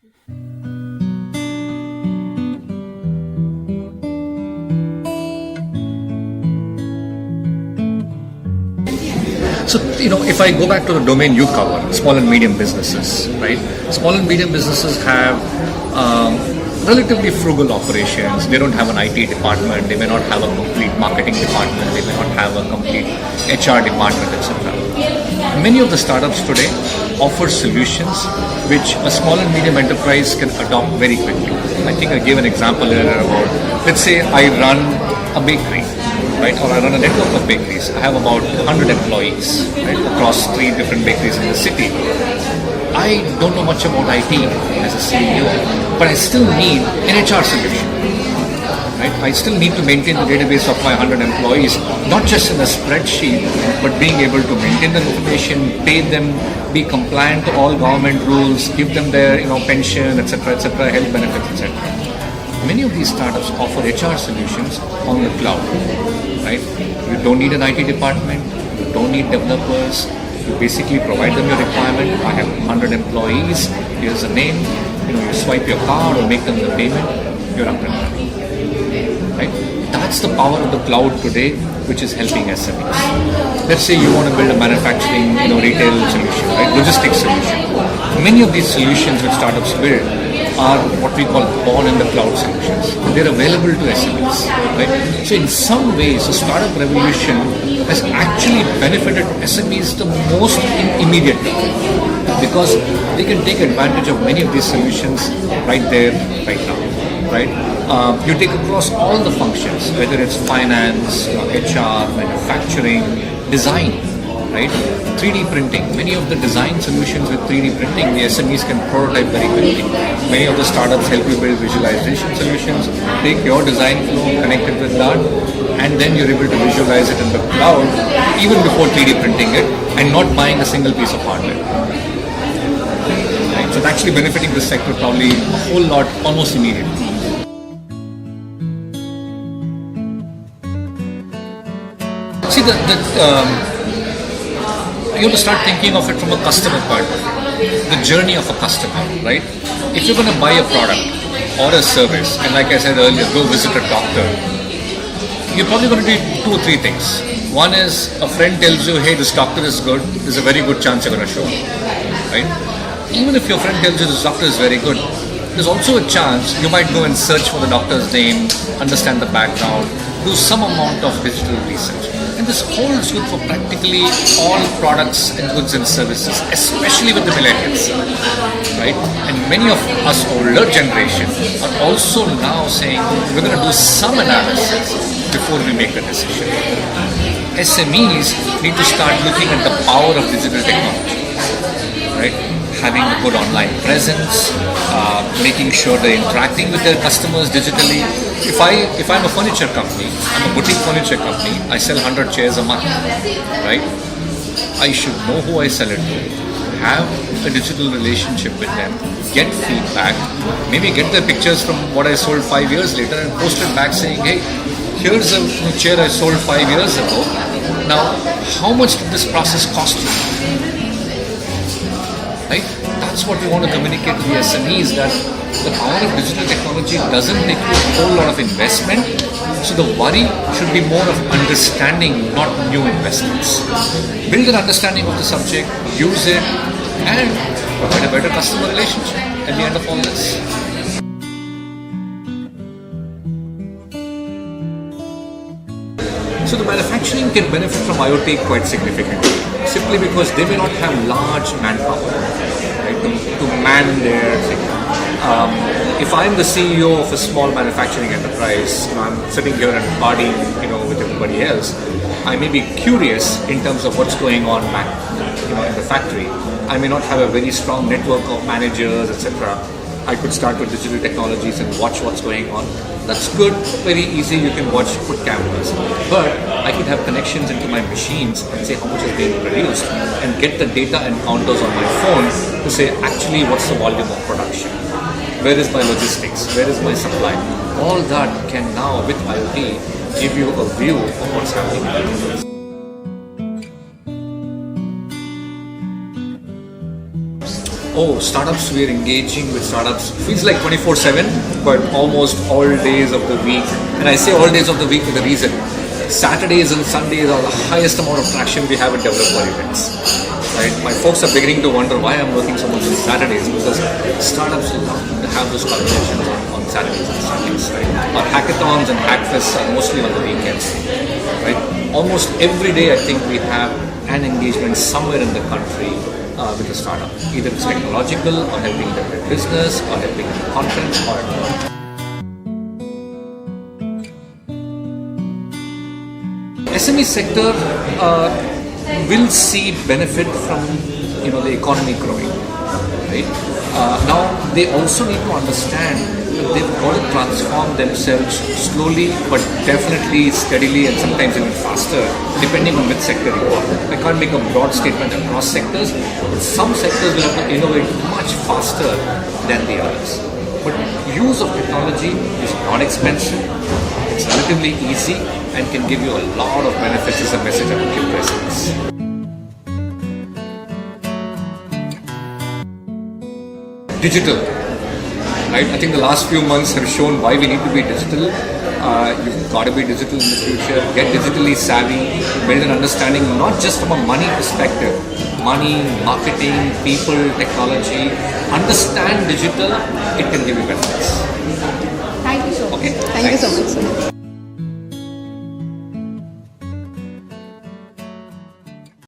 So, if I go back to the domain you cover, small and medium businesses, right? Small and medium businesses have relatively frugal operations. They don't have an IT department. They may not have a complete marketing department. They may not have a complete HR department, etc. Many of the startups today offer solutions which a small and medium enterprise can adopt very quickly. I think I gave an example earlier about, let's say I run a bakery, right? Or I run a network of bakeries. I have about 100 employees, right, across 3 different bakeries in the city. I don't know much about IT as a CEO, but I still need an HR solution, right? I still need to maintain the database of my 100 employees, not just in a spreadsheet, but being able to maintain the information, pay them, be compliant to all government rules, give them their pension, etc., health benefits, etc. Many of these startups offer HR solutions on the cloud, right? You don't need an IT department, you don't need developers, you basically provide them your requirement. I have 100 employees, here's a name, you swipe your card or make them the payment, you're up and running, right? That's the power of the cloud today, which is helping SMEs. Let's say you want to build a manufacturing, retail solution, right? Logistics solution. Many of these solutions which startups build are what we call born in the cloud solutions. They're available to SMEs, right? So in some ways, the startup revolution has actually benefited SMEs the most immediately, because they can take advantage of many of these solutions right there, right now, right? You take across all the functions, whether it's finance, HR, manufacturing, design, right? 3D printing. Many of the design solutions with 3D printing, the SMEs can prototype very quickly. Many of the startups help you build visualization solutions. Take your design flow, connect it with that, and then you're able to visualize it in the cloud even before 3D printing it and not buying a single piece of hardware. Right? So it's actually benefiting this sector probably a whole lot almost immediately. See, you have to start thinking of it from a customer point of view, the journey of a customer, right? If you're going to buy a product or a service, and like I said earlier, go visit a doctor, you're probably going to do 2 or 3 things. One is a friend tells you, hey, this doctor is good, there's a very good chance you're going to show up, right? Even if your friend tells you this doctor is very good, there's also a chance you might go and search for the doctor's name, understand the background, do some amount of digital research. And this holds good for practically all products and goods and services, especially with the millennials, right? And many of us older generation are also now saying we're going to do some analysis before we make a decision. SMEs need to start looking at the power of digital technology, right? Having a good online presence, making sure they're interacting with their customers digitally. If I'm a furniture company, I'm a boutique furniture company, I sell 100 chairs a month, right? I should know who I sell it to, have a digital relationship with them, get feedback, maybe get their pictures from what I sold 5 years later and post it back saying, hey, here's a chair I sold 5 years ago. Now, how much did this process cost you? Right? That's what we want to communicate to the SMEs, that the power of digital technology doesn't take you a whole lot of investment. So the worry should be more of understanding, not new investments. Build an understanding of the subject, use it, and provide a better customer relationship at the end of all this. So the manufacturing can benefit from IoT quite significantly, simply because they may not have large manpower, right, to man their thing. If I'm the CEO of a small manufacturing enterprise, I'm sitting here and partying, with everybody else, I may be curious in terms of what's going on back, in the factory. I may not have a very strong network of managers, etc. I could start with digital technologies and watch what's going on. That's good, very easy, you can watch, put cameras. But I could have connections into my machines and say how much is being produced and get the data and counters on my phone to say actually what's the volume of production. Where is my logistics? Where is my supply? All that can now, with IoT, give you a view of what's happening in the business. Oh, startups, we're engaging with startups. Feels like 24/7, but almost all days of the week. And I say all days of the week with a reason. Saturdays and Sundays are the highest amount of traction we have at developer events. Right? My folks are beginning to wonder why I'm working so much on Saturdays, because startups love to have those conversations on Saturdays and Sundays. Right? Our hackathons and hackfests are mostly on the weekends. Right? Almost every day, I think we have an engagement somewhere in the country with a startup. Either it's technological, or helping them with business, or helping them with content, or SME sector will see benefit from the economy growing. Right? Now they also need to understand that they've got to transform themselves slowly, but definitely steadily, and sometimes even faster, depending on which sector you are. I can't make a broad statement across sectors, but some sectors will have to innovate much faster than the others. But use of technology is not expensive, it's relatively easy, and can give you a lot of benefits. Is a message I would give residents. Digital, right? I think the last few months have shown why we need to be digital. You've got to be digital in the future. Get digitally savvy. Build an understanding, not just from a money perspective. Money, marketing, people, technology. Understand digital. It can give you benefits. Thank you so much. Okay. Thank you so much, sir.